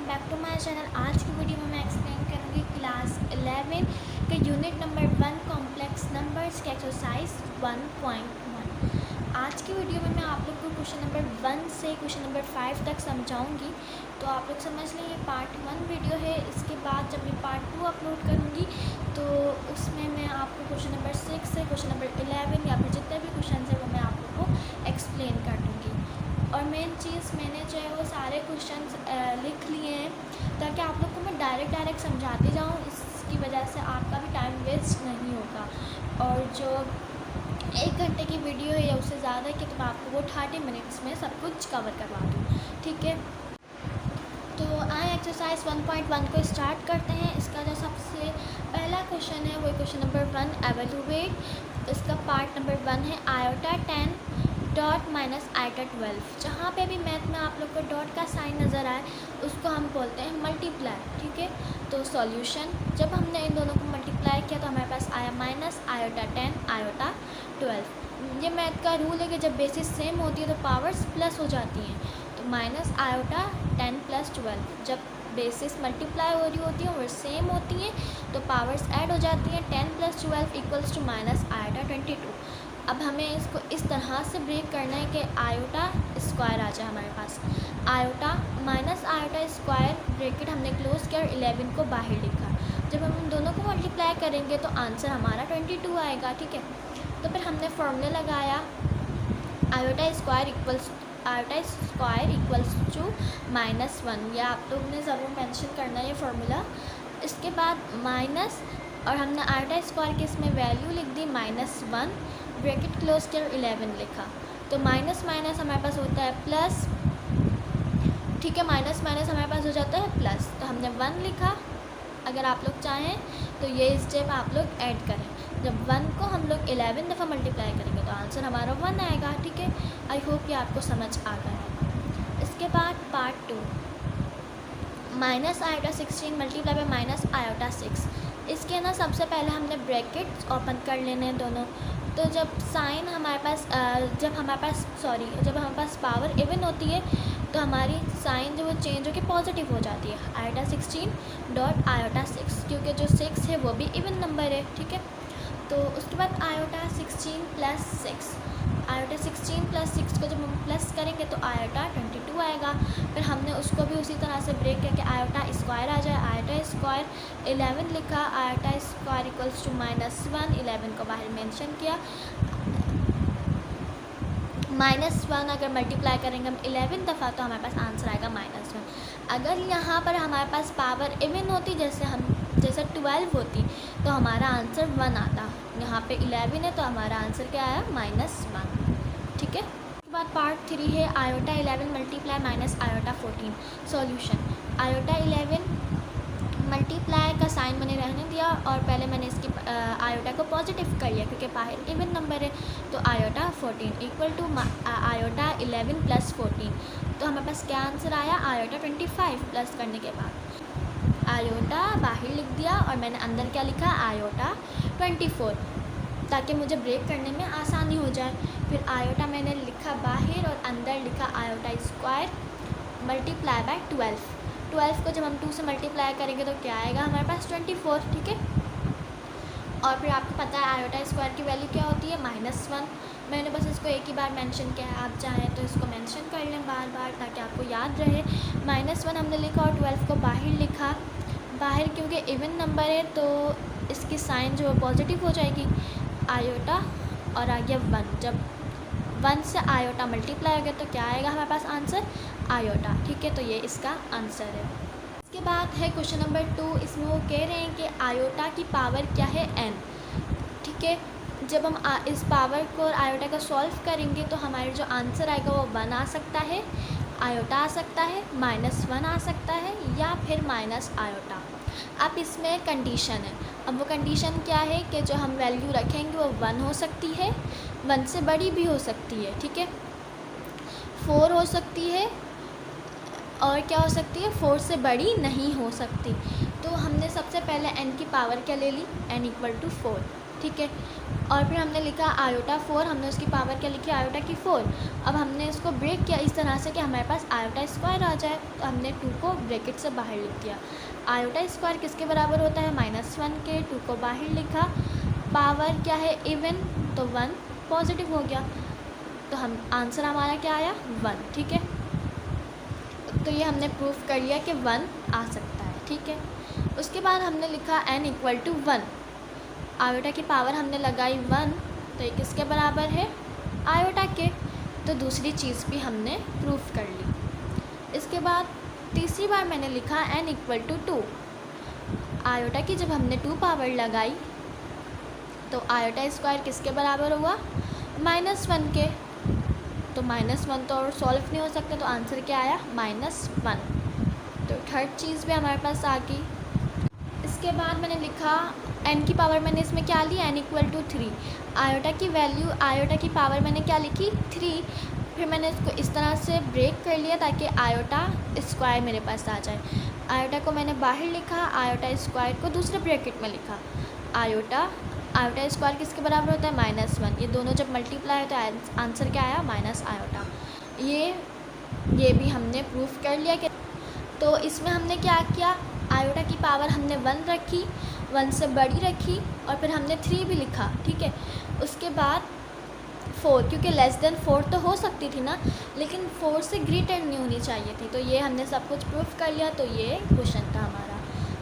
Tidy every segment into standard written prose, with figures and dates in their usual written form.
Back to my channel. आज की video में मैं एक्सप्लेन करूँगी क्लास 11 के यूनिट नंबर 1 कॉम्प्लेक्स नंबर्स के एक्सरसाइज 1.1। आज की वीडियो में मैं आप लोग को क्वेश्चन नंबर 1 से क्वेश्चन नंबर 5 तक समझाऊंगी। तो आप लोग समझ लें ये पार्ट 1 वीडियो है। इसके बाद जब मैं पार्ट 2 अपलोड करूँगी तो उसमें मैं आपको क्वेश्चन नंबर 6 से क्वेश्चन नंबर 11 या फिर जितने भी क्वेश्चन है वो मैं आप लोग को एक्सप्लेन कर दूँगी। और मेन चीज़ मैंने जो है वो सारे क्वेश्चंस लिख लिए हैं ताकि आप लोग को मैं डायरेक्ट समझाती जाऊँ। इसकी वजह से आपका भी टाइम वेस्ट नहीं होगा। और जो 1 घंटे की वीडियो है या उससे ज़्यादा की तो मैं आपको वो 30 मिनट्स में सब कुछ कवर करवा दूँ, ठीक है। तो आए एक्सरसाइज 1.1 को स्टार्ट करते हैं। इसका जो सबसे पहला क्वेश्चन है वो क्वेश्चन नंबर 1 एवेलुएट। इसका पार्ट नंबर 1 है आयोटा 10 डॉट माइनस आयोटा 12। जहाँ पे भी मैथ में आप लोग को डॉट का साइन नज़र आए उसको हम बोलते हैं मल्टीप्लाई, ठीक है। तो सॉल्यूशन, जब हमने इन दोनों को मल्टीप्लाई किया तो हमारे पास आया माइनस आयोटा 10 आयोटा 12। ये मैथ का रूल है कि जब बेसिस सेम होती है तो पावर्स प्लस हो जाती हैं। तो माइनस आयोटा 10 प्लस 12, जब बेसिस मल्टीप्लाई हो रही होती है और सेम होती हैं तो पावर्स ऐड हो जाती हैं। 10 plus 12 equals to minus iota 22। अब हमें इसको इस तरह से ब्रेक करना है कि आयोटा स्क्वायर आ जाए हमारे पास। Iota minus iota square bracket हमने क्लोज किया और 11 को बाहर लिखा। जब हम इन दोनों को मल्टीप्लाई करेंगे तो आंसर हमारा 22 आएगा, ठीक है। तो फिर हमने फॉर्मूला लगाया आयोटा स्क्वायर इक्वल्स टू -1। यह आप लोग ने ज़रूर मेंशन करना है ये फार्मूला। इसके बाद माइनस और हमने आयोटा स्क्वायर की इसमें वैल्यू लिख दी -1, ब्रैकेट क्लोज कर 11 लिखा। तो माइनस माइनस हमारे पास होता है प्लस, ठीक है। माइनस माइनस हमारे पास हो जाता है प्लस। तो हमने 1 लिखा। अगर आप लोग चाहें तो ये स्टेप आप लोग ऐड करें। जब 1 को हम लोग 11 दफ़ा मल्टीप्लाई करेंगे तो आंसर हमारा 1 आएगा, ठीक है। आई होप ये आपको समझ आ गया है। इसके बाद part 2 minus iota 16 multiply by minus iota 6। इसके ना सबसे पहले हमने ब्रैकेट्स ओपन कर लेने हैं दोनों। तो जब साइन हमारे पास जब हमारे पास पावर इवन होती है तो हमारी साइन जो वो चेंज होकर पॉजिटिव हो जाती है। आयोटा 16 डॉट आयोटा 6, क्योंकि जो 6 है वो भी इवन नंबर है, ठीक है। तो उसके बाद आयोटा 16 प्लस 6, आयोटा 16 प्लस 6 को जब हम प्लस करेंगे तो आयोटा 22 आएगा। फिर हमने उसको भी उसी तरह से ब्रेक करके आयोटा स्क्वायर आ जाए। आयोटा स्क्वायर 11 लिखा, आयोटा स्क्वायर इक्वल्स टू -1, 11 को बाहर मेंशन किया। -1 अगर मल्टीप्लाई करेंगे हम 11 दफ़ा तो हमारे पास आंसर आएगा -1। अगर यहाँ पर हमारे पास पावर इवन होती जैसे 12 होती तो हमारा आंसर 1 आता। यहाँ पे 11 है तो हमारा आंसर क्या आया -1, ठीक है। उसके बाद पार्ट 3 है iota 11 multiply minus iota 14। Solution, iota 11 multiply का साइन मैंने रहने दिया और पहले मैंने इसकी आयोटा को पॉजिटिव कर लिया क्योंकि बाहर इवन नंबर है। तो iota 14 equal to iota 11 plus 14। तो हमारे पास क्या आंसर आया आयोटा 25 प्लस करने के बाद आयोटा बाहर लिख दिया और मैंने अंदर क्या लिखा आयोटा 24, ताकि मुझे ब्रेक करने में आसानी हो जाए। फिर आयोटा मैंने लिखा बाहर और अंदर लिखा आयोटा स्क्वायर मल्टीप्लाई बाय 12 को जब हम 2 से मल्टीप्लाई करेंगे तो क्या आएगा हमारे पास 24, ठीक है। और फिर आपको पता है आयोटा स्क्वायर की वैल्यू क्या होती है -1। मैंने बस इसको एक ही बार मेंशन किया है, आप चाहें तो इसको मेंशन कर लें बार बार ताकि आपको याद रहे। -1 हमने लिखा और 12 को बाहर लिखा। बाहर क्योंकि इवन नंबर है तो इसकी साइन जो पॉजिटिव हो जाएगी आयोटा और आ गया 1। जब 1 से आयोटा मल्टीप्लाई हो गया तो क्या आएगा हमारे पास आंसर आयोटा, ठीक है। तो ये इसका आंसर है। इसके बाद है क्वेश्चन नंबर 2। इसमें वो कह रहे हैं कि आयोटा की पावर क्या है n, ठीक है। जब हम इस पावर को और आयोटा को सॉल्व करेंगे तो हमारे जो आंसर आएगा वो 1 आ सकता है, आयोटा आ सकता है, -1 आ सकता है या फिर माइनस आयोटा। अब इसमें कंडीशन है। अब वो कंडीशन क्या है कि जो हम वैल्यू रखेंगे वो 1 हो सकती है, 1 से बड़ी भी हो सकती है, ठीक है। 4 हो सकती है और क्या हो सकती है 4 से बड़ी नहीं हो सकती। तो हमने सबसे पहले n की पावर क्या ले ली n = 4, ठीक है। और फिर हमने लिखा आयोटा 4, हमने उसकी पावर क्या लिखी, आयोटा की 4। अब हमने इसको ब्रेक किया इस तरह से कि हमारे पास आयोटा स्क्वायर आ जाए, तो हमने 2 को ब्रैकेट से बाहर लिख दिया। आयोटा स्क्वायर किसके बराबर होता है, -1 के। 2 को बाहर लिखा, पावर क्या है, इवन, तो 1 पॉजिटिव हो गया, तो हम आंसर हमारा क्या आया, 1। ठीक है, तो ये हमने प्रूफ कर लिया कि 1 आ सकता है। ठीक है, उसके बाद हमने लिखा n = 1, आयोटा की पावर हमने लगाई 1, तो ये किसके बराबर है, आयोटा के। तो दूसरी चीज़ भी हमने प्रूफ कर ली। इसके बाद तीसरी बार मैंने लिखा n = 2, आयोटा की जब हमने 2 पावर लगाई तो आयोटा स्क्वायर किसके बराबर हुआ, -1 के। तो -1 तो और सॉल्व नहीं हो सकते, तो आंसर क्या आया, -1। तो थर्ड चीज़ भी हमारे पास आ गई। इसके बाद मैंने लिखा n की पावर मैंने इसमें क्या ली, n = 3, आयोटा की वैल्यू, आयोटा की पावर मैंने क्या लिखी, 3। फिर मैंने इसको इस तरह से ब्रेक कर लिया ताकि आयोटा स्क्वायर मेरे पास आ जाए। आयोटा को मैंने बाहर लिखा, आयोटा स्क्वायर को दूसरे ब्रैकेट में लिखा। आयोटा स्क्वायर किसके बराबर होता है, -1। ये दोनों जब मल्टीप्लाई होता है आंसर क्या आया, माइनस आयोटा। ये भी हमने प्रूफ कर लिया कि, तो इसमें हमने क्या किया, आयोटा की पावर हमने 1 रखी, 1 से बड़ी रखी, और फिर हमने 3 भी लिखा। ठीक है, उसके बाद 4, क्योंकि <4 तो हो सकती थी ना, लेकिन 4 से ग्रेटर नहीं होनी चाहिए थी। तो ये हमने सब कुछ प्रूफ कर लिया, तो ये क्वेश्चन था हमारा।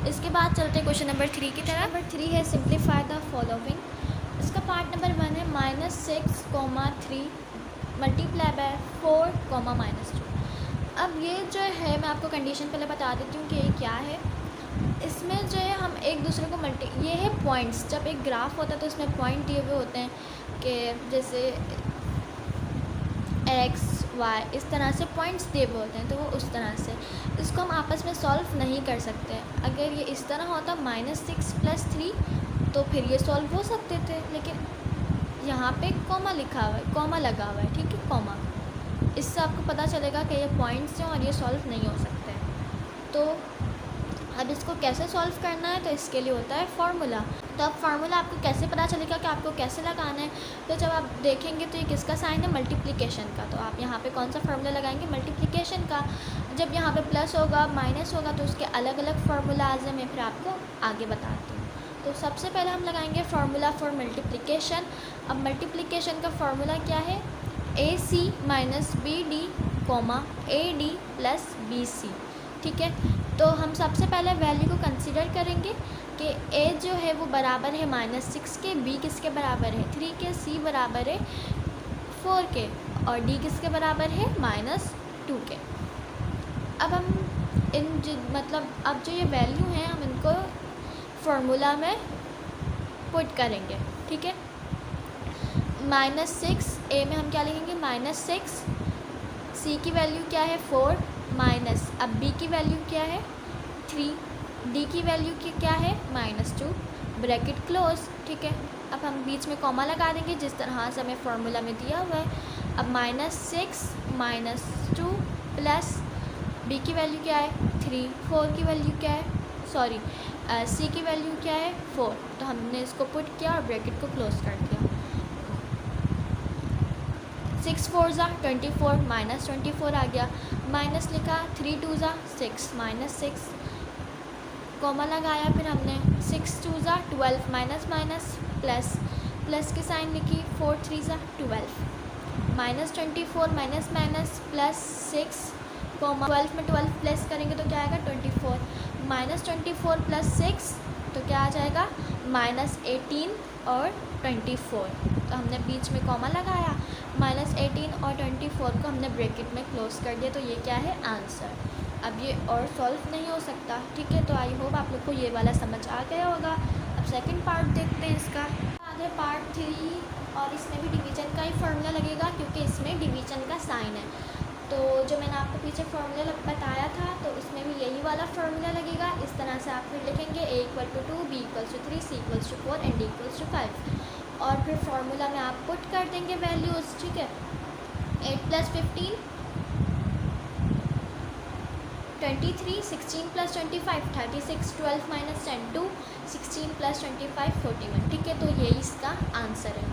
इसके बाद चलते हैं क्वेश्चन नंबर 3 की तरफ। नंबर 3 है सिंप्लीफाई द फॉलोइंग। इसका पार्ट नंबर 1 है -6,3 × 4, -2। अब ये जो है मैं आपको कंडीशन पहले बता देती हूँ कि ये क्या है। इसमें जो है हम एक दूसरे को ये है पॉइंट्स। जब एक ग्राफ होता है तो इसमें पॉइंट दिए हुए होते हैं कि जैसे x, y, इस तरह से पॉइंट्स दिए हुए होते हैं, तो वो उस तरह से इसको हम आपस में सॉल्व नहीं कर सकते। अगर ये इस तरह होता -6 + 3 तो फिर ये सॉल्व हो सकते थे, लेकिन यहाँ पे कॉमा लिखा हुआ है, कॉमा लगा हुआ है। ठीक है, कॉमा, इससे आपको पता चलेगा कि ये पॉइंट्स हैं और ये सॉल्व नहीं हो सकते। तो अब इसको कैसे सॉल्व करना है, तो इसके लिए होता है फार्मूला। तो अब फार्मूला आपको कैसे पता चलेगा कि आपको कैसे लगाना है, तो जब आप देखेंगे तो ये किसका साइन है, मल्टीप्लिकेशन का। तो आप यहाँ पे कौन सा फार्मूला लगाएंगे, मल्टीप्लिकेशन का। जब यहाँ पे प्लस होगा, माइनस होगा, तो उसके अलग अलग फार्मूलाज हैं, मैं फिर आपको आगे बताती हूँ। तो सबसे पहले हम लगाएंगे फार्मूला फॉर मल्टीप्लिकेशन। अब मल्टीप्लिकेशन का फार्मूला क्या है, AC - BD, AD + BC। ठीक है, तो हम सबसे पहले वैल्यू को कंसीडर करेंगे कि a जो है वो बराबर है -6 के, b किसके बराबर है 3 के, c बराबर है 4 के, और d किसके बराबर है -2 के। अब हम अब जो ये वैल्यू हैं हम इनको फार्मूला में पुट करेंगे। ठीक है, -6 a में हम क्या लिखेंगे, -6, c की वैल्यू क्या है 4, माइनस, अब b की वैल्यू क्या है 3, d की वैल्यू क्या है -2, ब्रैकेट क्लोज। ठीक है, अब हम बीच में कॉमा लगा देंगे जिस तरह से हमें फार्मूला में दिया हुआ है। अब -6 -2 प्लस b की वैल्यू क्या है 3, 4 की वैल्यू क्या है, सॉरी c की वैल्यू क्या है 4। तो हमने इसको पुट किया और ब्रैकेट को क्लोज कर दिया। 6 4 ज़ा 24, -24 आ गया, माइनस लिखा, 3 2 ज़ा 6, -6, कॉमा लगाया, फिर हमने 6 2 ज़ा 12, माइनस माइनस प्लस, प्लस की साइन लिखी, 4 3 ज़ा 12, -24 माइनस माइनस प्लस 6, कॉमा 12 में 12 प्लस करेंगे तो क्या आएगा 24, -24 + 6 तो क्या आ जाएगा -18 और 24। तो हमने बीच में कॉमा लगाया, -18 और 24 को हमने ब्रैकेट में क्लोज कर दिया। तो ये क्या है आंसर। अब ये और सॉल्व नहीं हो सकता। ठीक है, तो आई होप आप लोग को ये वाला समझ आ गया होगा। अब सेकंड पार्ट देखते हैं इसका। आगे पार्ट 3, और इसमें भी डिवीज़न का ही फार्मूला लगेगा क्योंकि इसमें डिवीज़न का साइन है। तो जो मैंने आपको पीछे फार्मूला बताया था तो इसमें भी यही वाला फार्मूला लगेगा। इस तरह से आप फिर लिखेंगे a = 2, b = 3, c = 4 and d = 5, और फिर फार्मूला में आप पुट कर देंगे वैल्यूज़। ठीक है, 8 + 15 23, 16 प्लस 25 36, 12 माइनस 10 2, 16 प्लस 25 41। ठीक है, तो यही इसका आंसर है।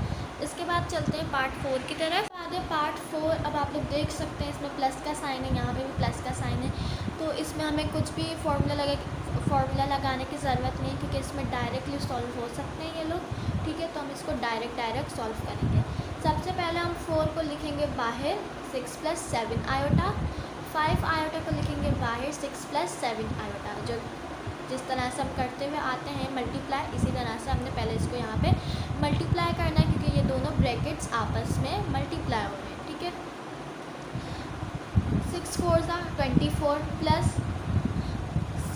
इसके बाद चलते हैं पार्ट 4 की तरफ। आगे पार्ट 4, अब आप लोग देख सकते हैं इसमें प्लस का साइन है, यहाँ पे भी प्लस का साइन है, तो इसमें हमें कुछ भी फार्मूला लगाने की ज़रूरत नहीं है, क्योंकि इसमें डायरेक्टली सॉल्व हो सकते हैं ये लोग। ठीक है, तो हम इसको डायरेक्ट सॉल्व करेंगे। सबसे पहले हम 4 को लिखेंगे बाहर 6 प्लस 7 आयोटा, 5 आयोटा को लिखेंगे बाहर 6 प्लस 7 आयोटा। जो जिस तरह से हम करते हुए आते हैं मल्टीप्लाई, इसी तरह से हमने पहले इसको यहाँ पे मल्टीप्लाई करना है, क्योंकि ये दोनों ब्रैकेट्स आपस में मल्टीप्लाई हो रहे हैं। ठीक है, 6 4 ज़ा 24 प्लस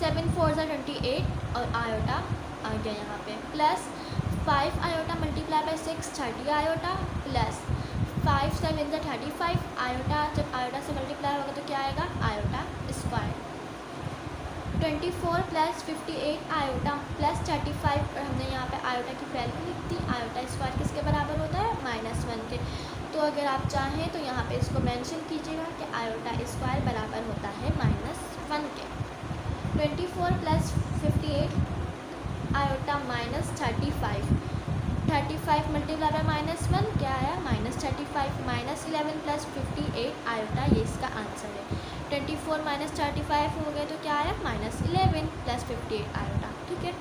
7 4 ज़ा 28 और आयोटा आ गया यहाँ पे, plus 5 iota multiply by 6 30 iota, plus 5 7 ज़ा 35 आयोटा। जब आयोटा से मल्टीप्लाई होगा तो क्या आएगा, iota square. 24 plus 58 iota plus 35, और हमने यहाँ पे आयोटा की वैल्यू लिख दी। आयोटा स्क्वायर किसके बराबर होता है, -1 के। तो अगर आप चाहें तो यहाँ पे इसको मेंशन कीजिएगा कि आयोटा स्क्वायर बराबर होता है -1 के। 24 प्लस 58 आयोटा -35 मल्टीप्लाई बाय -1 क्या आया, -35 -11 प्लस 58 आयोटा, ये इसका आंसर है। 24 माइनस 35 हो गए तो क्या आया, -11 प्लस 58 आयोटा। ठीक है,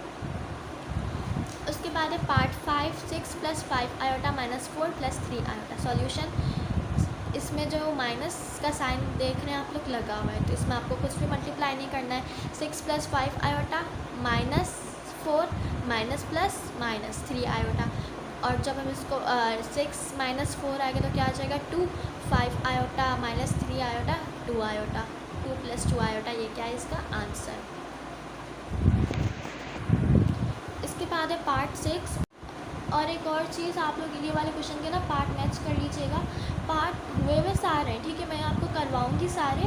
उसके बाद है part 5 6 plus 5 iota -4 plus 3 iota. Solution, इसमें जो माइनस का साइन देख रहे हैं आप लोग लगा हुआ है, तो इसमें आपको कुछ भी मल्टीप्लाई नहीं करना है। 6 plus 5 iota -4 minus plus -3 iota, और जब हम इसको 6 माइनस 4 आएगा तो क्या आ जाएगा 2, 5 iota -3 iota 2 iota, 2 plus 2 iota, ये क्या है इसका आंसर। इसके बाद है पार्ट 6। और एक और चीज़, आप लोग ये वाले क्वेश्चन के ना पार्ट मैच कर लीजिएगा। पार्ट हुए हुए सारे हैं, ठीक है, मैं आपको करवाऊँगी सारे,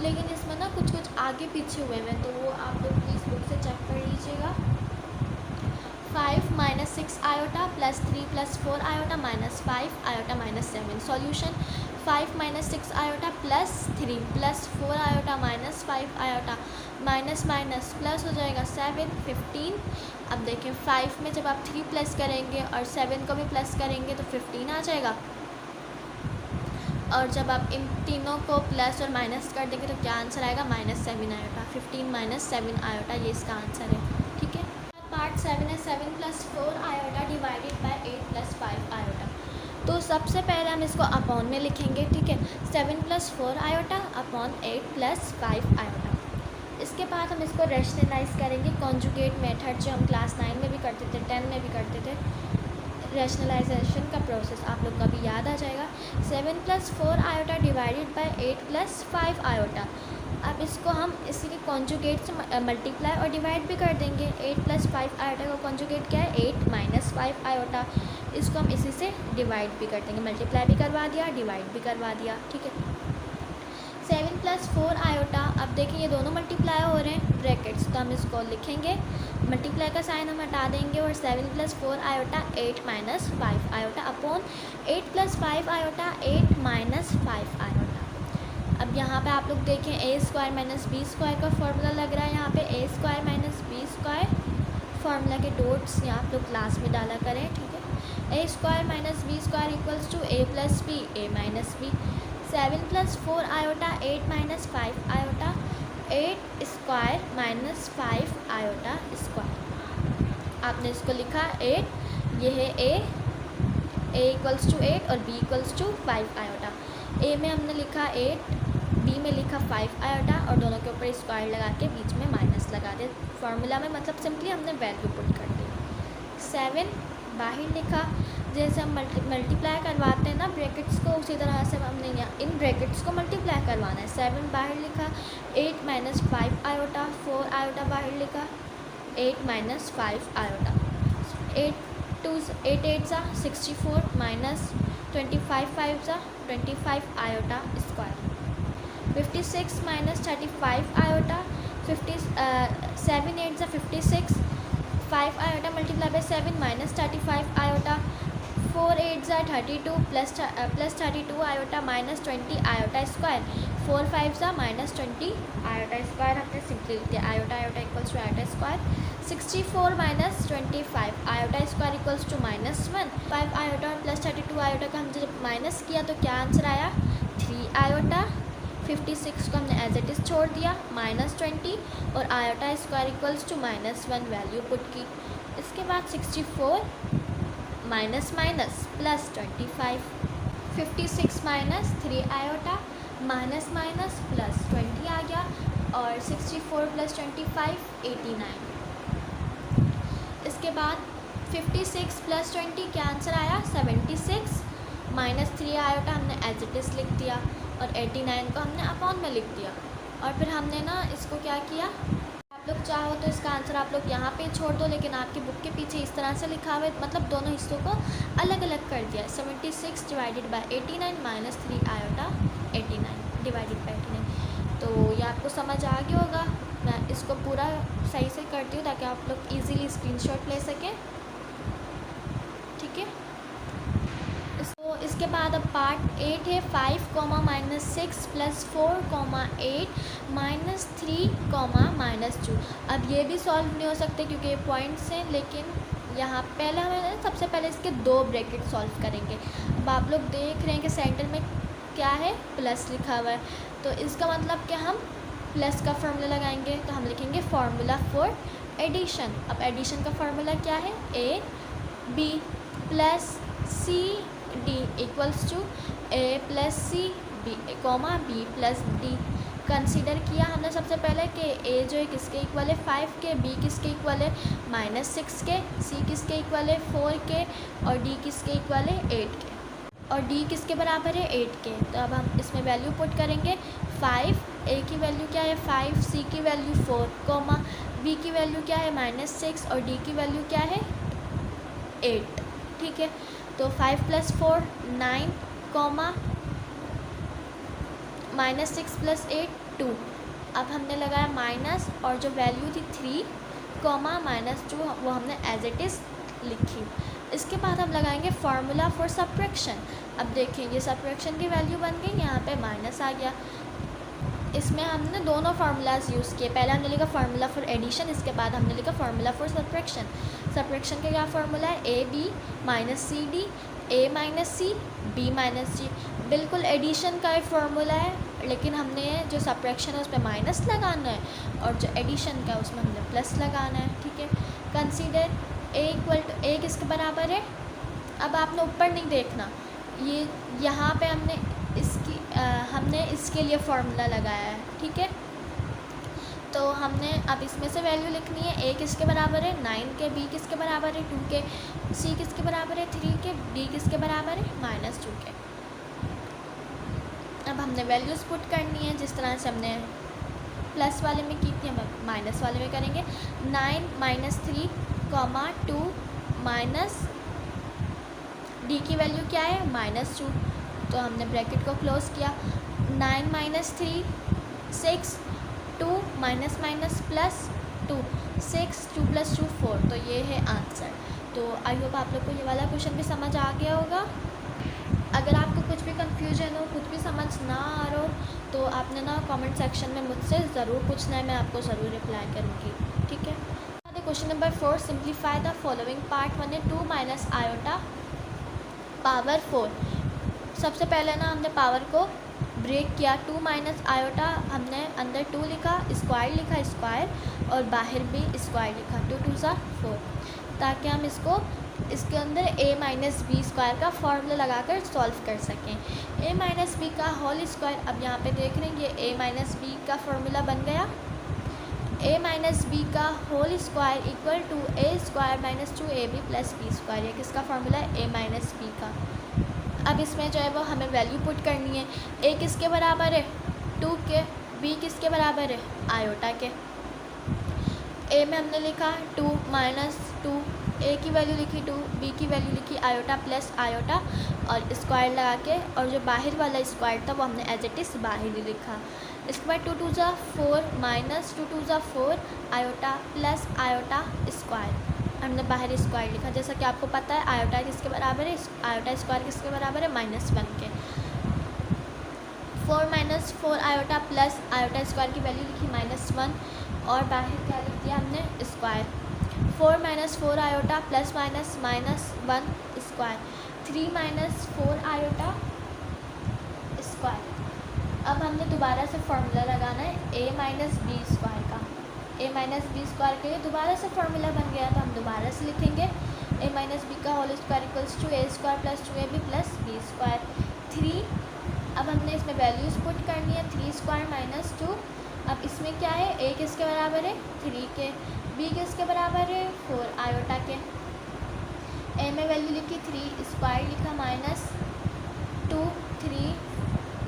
लेकिन इसमें ना कुछ आगे पीछे हुए हैं, तो वो आप लोग प्लीज़ बुक से चेक कर लीजिएगा। 5 minus 6 iota plus 3 plus 4 iota -5 iota -7। Solution, 5 minus 6 iota plus 3 plus 4 iota -5 iota, minus minus plus हो जाएगा 7 15। अब देखें 5 में जब आप 3 प्लस करेंगे और 7 को भी प्लस करेंगे तो 15 आ जाएगा, और जब आप इन तीनों को प्लस और माइनस कर देंगे तो क्या आंसर आएगा, -7 आयोटा। 15 - 7 आयोटा, ये इसका आंसर है। ठीक है, पार्ट 7 है 7 plus 4 iota divided by 8 plus 5 iota. तो सबसे पहले हम इसको अपॉन में लिखेंगे। ठीक है, 7 plus 4 iota upon 8 plus 5 iota. इसके बाद हम इसको रेशनलाइज करेंगे, कॉन्जुगेट मेथड जो हम क्लास 9 में भी करते थे, 10 में भी करते थे। रेशनलाइजेशन का प्रोसेस आप लोग का भी याद आ जाएगा। 7 plus 4 iota divided by 8 plus 5 iota. अब इसको हम इसी के कॉन्जुगेट से मल्टीप्लाई और डिवाइड भी कर देंगे। 8 प्लस 5 आयोटा का कॉन्जुगेट क्या है, 8 माइनस 5 आयोटा। इसको हम इसी से डिवाइड भी कर देंगे, मल्टीप्लाई भी करवा दिया, डिवाइड भी करवा दिया। ठीक है, 7 प्लस 4 आयोटा, अब देखिए ये दोनों मल्टीप्लाई हो रहे हैं ब्रैकेट्स, तो हम इसको लिखेंगे, मल्टीप्लाई का साइन हम हटा देंगे, और 7 plus 4 iota 8 minus 5 iota upon 8 plus 5 iota 8 minus 5 iota. अब यहाँ पे आप लोग देखें a square minus B square का फॉर्मूला लग रहा है। यहाँ पे a square minus B square, formula के डोट्स यहाँ आप लोग क्लास में डाला करें। ठीक है, a square minus B square equals to a plus B, a minus b. 7 plus 4 iota 8 minus 5 iota, 8 square minus 5 iota square. आपने इसको लिखा 8, ये है a इक्वल्स टू 8 और b equals to 5 iota. a में हमने लिखा 8, b में लिखा 5 आयोटा, और दोनों के ऊपर स्क्वायर लगा के बीच में माइनस लगा दे। फार्मूला में मतलब सिंपली हमने वैल्यू पुट कर दी। 7 बाहर लिखा, जैसे हम मल्टीप्लाई करवाते हैं ना ब्रैकेट्स को, उसी तरह से हमने यहाँ इन ब्रैकेट्स को मल्टीप्लाई करवाना है। 7 बाहर लिखा, 8 माइनस 5 आयोटा, 4 आयोटा बाहर लिखा, 8 माइनस 5 आयोटा। 8 8 ज़ा 64 माइनस 25 5 ज़ा 25 आयोटा स्क्वायर। 56 माइनस 35 आयोटा, 7 8 ज़ा 56, 5 iota multiply by 7 minus 35 iota, 4 8 ज़ा 32 plus 32 iota minus 20 iota square. 4 5 सा -20 आयोटा स्क्वायर हमने सिंपली लिख दिया, iota iota equals to iota square. 64 - 25 iota square equals to -1। 5 iota और plus 32 iota का हमने जब माइनस किया तो क्या आंसर आया, 3 आयोटा। 56 को हमने एज इट इज़ छोड़ दिया, -20 और iota square equals to -1 value put की। इसके बाद 64 minus minus plus 25, 56 minus 3 iota minus minus plus 20 आ गया और 64 प्लस 25 89। इसके बाद 56 प्लस 20 क्या आंसर आया, 76 माइनस 3 आयोटा हमने एज इट इज़ लिख दिया और 89 को हमने अपॉन में लिख दिया। और फिर हमने ना इसको क्या किया, आप लोग चाहो तो इसका आंसर आप लोग यहाँ पे छोड़ दो, लेकिन आपकी बुक के पीछे इस तरह से लिखा हुआ है, मतलब दोनों हिस्सों को अलग अलग कर दिया। 76 divided by 89 minus 3 iota 89 divided by 89। तो ये आपको समझ आ गया होगा। मैं इसको पूरा सही से करती हूँ ताकि आप लोग इजीली स्क्रीनशॉट ले सकें, ठीक है। तो इसके बाद अब पार्ट 8 है, 5, -6 प्लस 4, 8 -3, -2। अब ये भी सॉल्व नहीं हो सकते क्योंकि ये पॉइंट्स हैं, लेकिन यहाँ पहले हमें सबसे पहले इसके 2 ब्रैकेट सॉल्व करेंगे। अब आप लोग देख रहे हैं कि सेंटर में क्या है, प्लस लिखा हुआ है, तो इसका मतलब कि हम प्लस का फार्मूला लगाएंगे, तो हम लिखेंगे फार्मूला फॉर एडिशन। अब एडिशन का फार्मूला क्या है, a b plus c d equals to a plus c b comma b plus d. Consider किया हमने सबसे पहले कि ए जो है किसके इक्वल है, 5 के, बी किसके इक्वल है, -6 के, सी किसके इक्वल है, 4 के, और डी किसके इक्वल है, 8 के, और डी किसके बराबर है, 8 के। तो अब हम इसमें वैल्यू पुट करेंगे। 5, ए की वैल्यू क्या है 5, सी की वैल्यू 4, कॉमा बी की वैल्यू क्या है -6 और डी की वैल्यू क्या है 8, ठीक है। तो 5 + 4 9, कॉमा -6 + 8 2। अब हमने लगाया माइनस और जो वैल्यू थी 3, कॉमा -2 वो हमने एज इट इज़ लिखी। इसके बाद हम लगाएंगे फार्मूला फॉर सब्ट्रैक्शन। अब देखिए ये सब्ट्रैक्शन की वैल्यू बन गई, यहाँ पे माइनस आ गया। इसमें हमने दोनों फार्मूलाज यूज़ किए, पहले हमने लिखा फार्मूला फॉर एडिशन, इसके बाद हमने लिखा फार्मूला फॉर सब्ट्रैक्शन। सब्ट्रैक्शन का क्या फार्मूला है, a b minus c d, a minus c b minus c. बिल्कुल एडिशन का एक फार्मूला है, लेकिन हमने जो सब्ट्रैक्शन है उसमें माइनस लगाना है और जो एडिशन का है उसमें हमने प्लस लगाना है, ठीक है। कंसीडर ए इक्वल टू, ए किसके बराबर है, अब आपने ऊपर नहीं देखना, ये यहाँ पे हमने इसके लिए फार्मूला लगाया है, ठीक है। तो हमने अब इसमें से वैल्यू लिखनी है, ए किसके बराबर है 9 के, बी किसके बराबर है 2 के, सी किसके बराबर है 3 के, डी किसके बराबर है -2 के। अब हमने वैल्यूज़ पुट करनी है, जिस तरह से हमने प्लस वाले में की थी हम माइनस वाले में करेंगे। 9 - 3, 2 माइनस डी की वैल्यू क्या है -2, तो हमने ब्रैकेट को क्लोज़ किया। 9 - 3 6, 2 माइनस माइनस प्लस 2, 6 2 + 2 4, तो ये है आंसर। तो आई होप आप लोग को ये वाला क्वेश्चन भी समझ आ गया होगा। अगर आपको कुछ भी कंफ्यूजन हो, कुछ भी समझ ना आ रहा हो, तो आपने ना कमेंट सेक्शन में मुझसे ज़रूर पूछना है, मैं आपको ज़रूर रिप्लाई करूँगी, ठीक है। Question number 4, simplify the following. Part 1 है 2 - आयोटा पावर 4। सबसे पहले ना हमने पावर को ब्रेक किया, 2 - आयोटा हमने अंदर 2 लिखा, स्क्वायर लिखा स्क्वायर और बाहर भी स्क्वायर लिखा, 2 2 ज़ा 4, ताकि हम इसके अंदर a - b स्क्वायर का फॉर्मूला लगाकर सॉल्व कर सकें। a - b का होल स्क्वायर, अब यहाँ पे देख रहे हैं ये a - b का फॉर्मूला बन गया। a - b का whole square equal to a square - 2ab + b square, ये किसका फार्मूला है a - b का। अब इसमें जो है वो हमें वैल्यू पुट करनी है, a किसके बराबर है 2 के, b किसके बराबर है आयोटा के। a में हमने लिखा 2 - 2, a की वैल्यू लिखी 2, b की वैल्यू लिखी आयोटा प्लस आयोटा और स्क्वायर लगा के, और जो बाहर वाला स्क्वायर था वो हमने एज इट इज़ बाहर ही लिखा। इसके बाद 2 2 ज़ा 4 - 2 2 ज़ा 4 आयोटा प्लस आयोटा स्क्वायर, हमने बाहर स्क्वायर लिखा। जैसा कि आपको पता है आयोटा किसके बराबर है, आयोटा स्क्वायर किसके बराबर है -1 के। 4 minus 4 iota plus iota square की वैल्यू लिखी -1 और बाहर क्या लिख दिया हमने square. 4 minus 4 iota plus minus -1 square. 3 minus 4 iota square. अब हमने दोबारा से फार्मूला लगाना है a माइनस बी स्क्वायर का। a माइनस बी स्क्वायर के लिए दोबारा से फार्मूला बन गया, तो हम दोबारा से लिखेंगे a माइनस बी का whole square equals to a square plus 2ab plus B square. 3, अब हमने इसमें वैल्यूज़ पुट करनी है, 3 स्क्वायर माइनस 2। अब इसमें क्या है, a किसके बराबर है 3 के, b किसके बराबर है 4 आयोटा के। a में वैल्यू लिखी 3 स्क्वायर लिखा -2 3,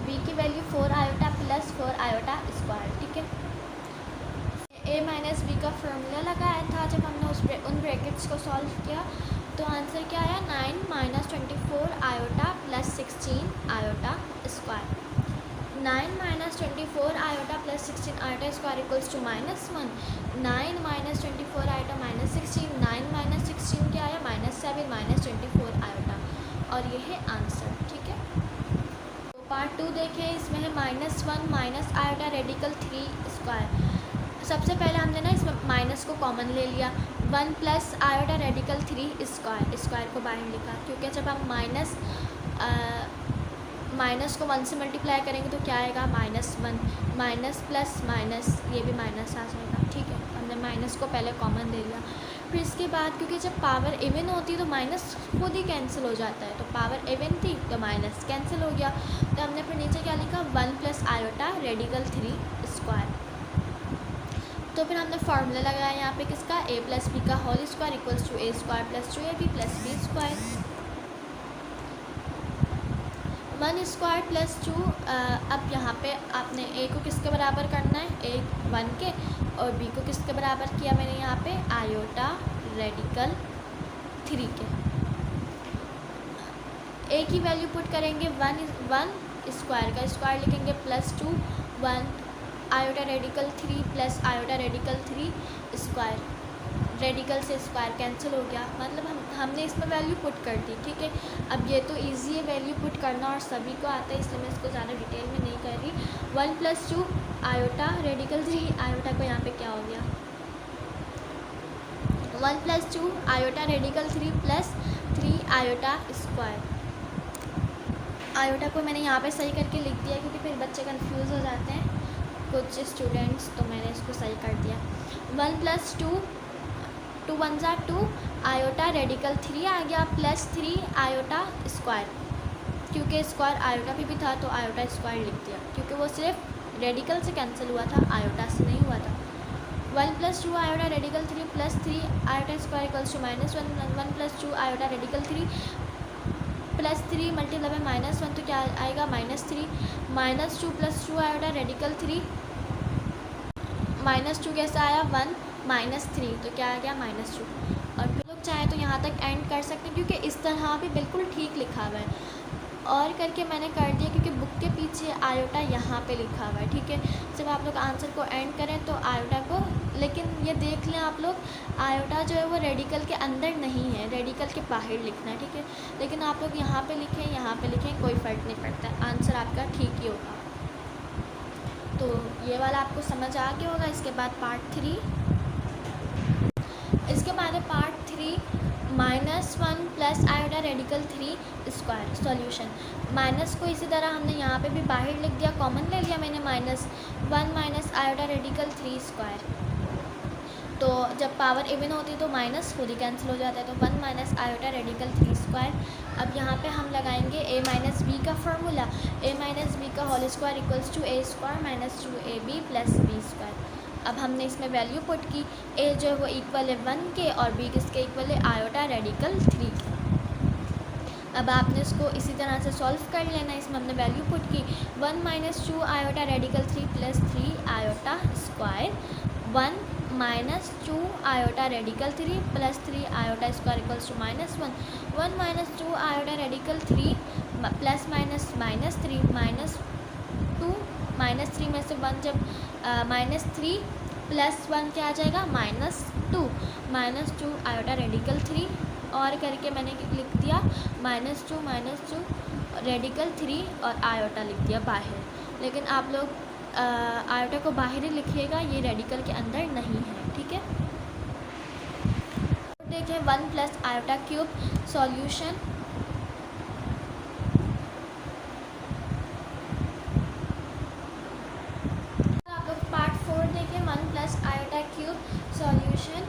b की value 4 iota plus 4 iota square. ठीक है, a माइनस बी का फॉर्मूला लगाया था जब हमने उन ब्रैकेट्स को सॉल्व किया, तो आंसर क्या आया 9 minus 24 iota plus 16 iota square. 9 minus 24 iota plus 16 iota square equals to -1। 9 minus 24 iota minus 16, 9 minus 16 क्या आया -7 माइनस 24 आयोटा, और ये है आंसर। ठीक है, तो पार्ट 2 देखें, इसमें है -1 माइनस आयोटा रेडिकल 3 स्क्वायर। सबसे पहले हमने ना इसमें माइनस को कॉमन ले लिया, 1 plus iota radical 3 square, square को बाहर लिखा, क्योंकि जब हम माइनस को 1 से मल्टीप्लाई करेंगे तो क्या आएगा -1, माइनस प्लस माइनस, ये भी माइनस आ जाएगा। ठीक है, हमने माइनस को पहले कॉमन ले लिया। फिर इसके बाद क्योंकि जब पावर इवन होती है तो माइनस खुद ही कैंसिल हो जाता है, तो पावर इवन थी तो माइनस कैंसिल हो गया, तो हमने फिर नीचे क्या लिखा 1 प्लस आयोटा रेडिकल 3 स्क्वायर। तो फिर हमने फार्मूला लगाया यहाँ पे किसका, a प्लस बी का whole square equals to a square plus 2ab plus b square. 1 square plus 2, अब यहाँ पे आपने a को किसके बराबर करना है, a 1 के, और b को किसके बराबर किया मैंने यहाँ पे आयोटा रेडिकल 3 के। a की वैल्यू पुट करेंगे 1 स्क्वायर का स्क्वायर लिखेंगे plus 2 1 iota radical 3 plus iota radical 3 square, radical से स्क्वायर कैंसिल हो गया, मतलब हमने इसमें वैल्यू पुट कर दी। ठीक है, अब ये तो इजी है वैल्यू पुट करना और सभी को आता है, इसलिए मैं इसको ज़्यादा डिटेल में नहीं कर रही। 1 प्लस 2 आयोटा रेडिकल 3, आयोटा को यहाँ पे क्या हो गया 1 plus 2 iota radical 3 plus 3 iota square. Iota को मैंने यहाँ पे सही करके लिख दिया क्योंकि फिर बच्चे कंफ्यूज हो जाते हैं कुछ स्टूडेंट्स, तो मैंने इसको सही कर दिया। 1 प्लस 2 2 1 ज़ा 2 आयोटा रेडिकल 3 आ गया प्लस 3 आयोटा स्क्वायर, क्योंकि स्क्वायर आयोटा भी था तो आयोटा स्क्वायर लिख दिया, क्योंकि वो सिर्फ रेडिकल से कैंसिल हुआ था, आयोटा से नहीं हुआ था। 1 plus 2 iota radical 3 plus 3 iota square equals to -1। 1 plus 2 iota radical 3 plus 3 multiply by -1, तो क्या आएगा -3। -2 प्लस 2 आयोटा रेडिकल 3, -2 कैसा आया 1 -3, तो क्या आ गया -2। और फिर लोग चाहे तो यहाँ तक एंड कर सकते हैं, क्योंकि इस तरह भी बिल्कुल ठीक लिखा हुआ है, और करके मैंने कर दिया क्योंकि बुक के पीछे आयोटा यहाँ पे लिखा हुआ है। ठीक है, जब आप लोग आंसर को एंड करें तो आयोटा को, लेकिन ये देख लें आप लोग, आयोटा जो है वो रेडिकल के अंदर नहीं है, रेडिकल के बाहर लिखना है। ठीक है, लेकिन आप लोग यहाँ पे लिखें, यहाँ पे लिखें, कोई फ़र्क नहीं पड़ता, आंसर आपका ठीक ही होगा। तो ये वाला आपको समझ आ गया होगा। इसके बाद पार्ट 3, इसके बाद है part 3 -1 plus iota radical 3 square solution. Minus को इसी तरह हमने यहाँ पे भी बाहर लिख दिया, कॉमन ले लिया मैंने, -1 माइनस आयोटा रेडिकल 3 स्क्वायर। तो जब पावर इवन होती है तो माइनस खुद ही कैंसिल हो जाता है, तो 1 माइनस आयोटा रेडिकल 3 स्क्वायर। अब यहाँ पे हम लगाएंगे a माइनस बी का फार्मूला, a माइनस बी का whole square equals to a square minus 2ab plus b square. अब हमने इसमें वैल्यू पुट की, a जो है वो इक्वल है 1 के और b किसके इक्वल है आयोटा रेडिकल 3 के। अब आपने इसको इसी तरह से सॉल्व कर लेना। इसमें हमने वैल्यू पुट की 1 minus 2 iota radical 3 plus 3 iota square, 1 minus 2 iota radical 3 plus 3 iota square equals to -1। 1 minus 2 iota radical 3 plus minus -3 -2 -3 में से 1 जब -3 प्लस 1 क्या आ जाएगा -2 -2 आयोटा रेडिकल 3 और करके मैंने लिख दिया -2 रेडिकल 3 और आयोटा लिख दिया बाहर। लेकिन आप लोग आयोटा को बाहर ही लिखिएगा, ये रेडिकल के अंदर नहीं है, ठीक है। देखिए 1 प्लस आयोटा क्यूब सॉल्यूशन। आप लोग पार्ट 4 देखिए 1 plus iota cube solution.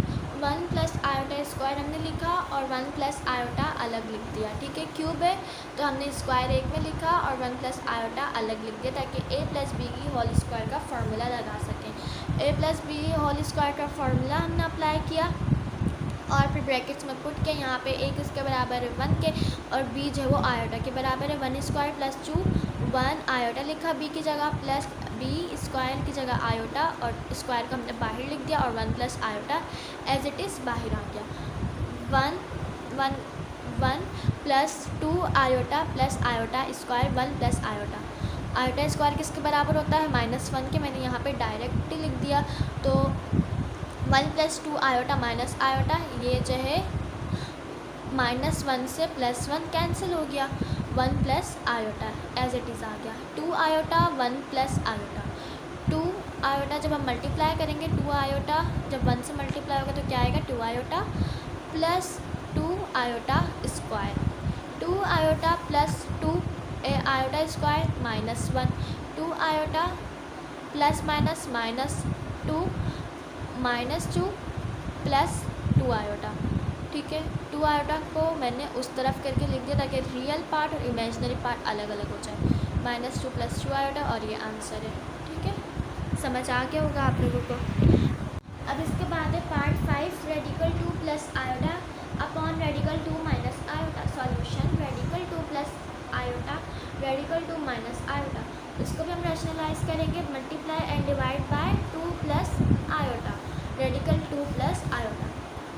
1 plus iota square हमने लिखा और 1 प्लस आयोटा अलग लिख दिया, ठीक है। क्यूब है तो हमने स्क्वायर एक में लिखा और 1 प्लस आयोटा अलग लिख दिया ताकि a प्लस बी की होल स्क्वायर का फार्मूला लगा सकें। a plus B whole square का फार्मूला हमने अप्लाई किया और फिर ब्रैकेट्स में पुट के यहाँ पे a किसके बराबर है 1 के और b जो है वो आयोटा के बराबर है। 1 स्क्वायर प्लस 2 1 आयोटा लिखा b की जगह प्लस b स्क्वायर की जगह आयोटा और स्क्वायर को हमने बाहर लिख दिया और 1 plus iota as it is बाहर आ गया। 1 plus 2 iota plus iota square 1 plus iota. Iota square किसके बराबर होता है -1 के, मैंने यहाँ पे डायरेक्ट लिख दिया। तो 1 प्लस 2 आयोटा माइनस आयोटा, ये जो है -1 से +1 कैंसिल हो गया। 1 plus iota as it is आ गया। 2 आयोटा 1 प्लस आयोटा। 2 आयोटा जब हम मल्टीप्लाई करेंगे 2 आयोटा जब 1 से मल्टीप्लाई होगा तो क्या आएगा 2 iota plus 2 iota square. 2 iota plus 2 iota square -1। 2 iota plus minus -2 -2 plus 2 iota, ठीक है। 2 आयोटा को मैंने उस तरफ करके लिख दिया ताकि रियल पार्ट और इमेजिनरी पार्ट अलग अलग हो जाए। -2 प्लस 2 आयोटा और ये आंसर है, ठीक है। समझ आ गया होगा आप लोगों को। अब इसके बाद है part 5 radical 2 plus iota upon radical 2 minus iota solution. Radical 2 plus iota radical 2 minus iota, इसको भी हम रैशनलाइज करेंगे multiply and divide by 2 plus iota. Radical 2 plus iota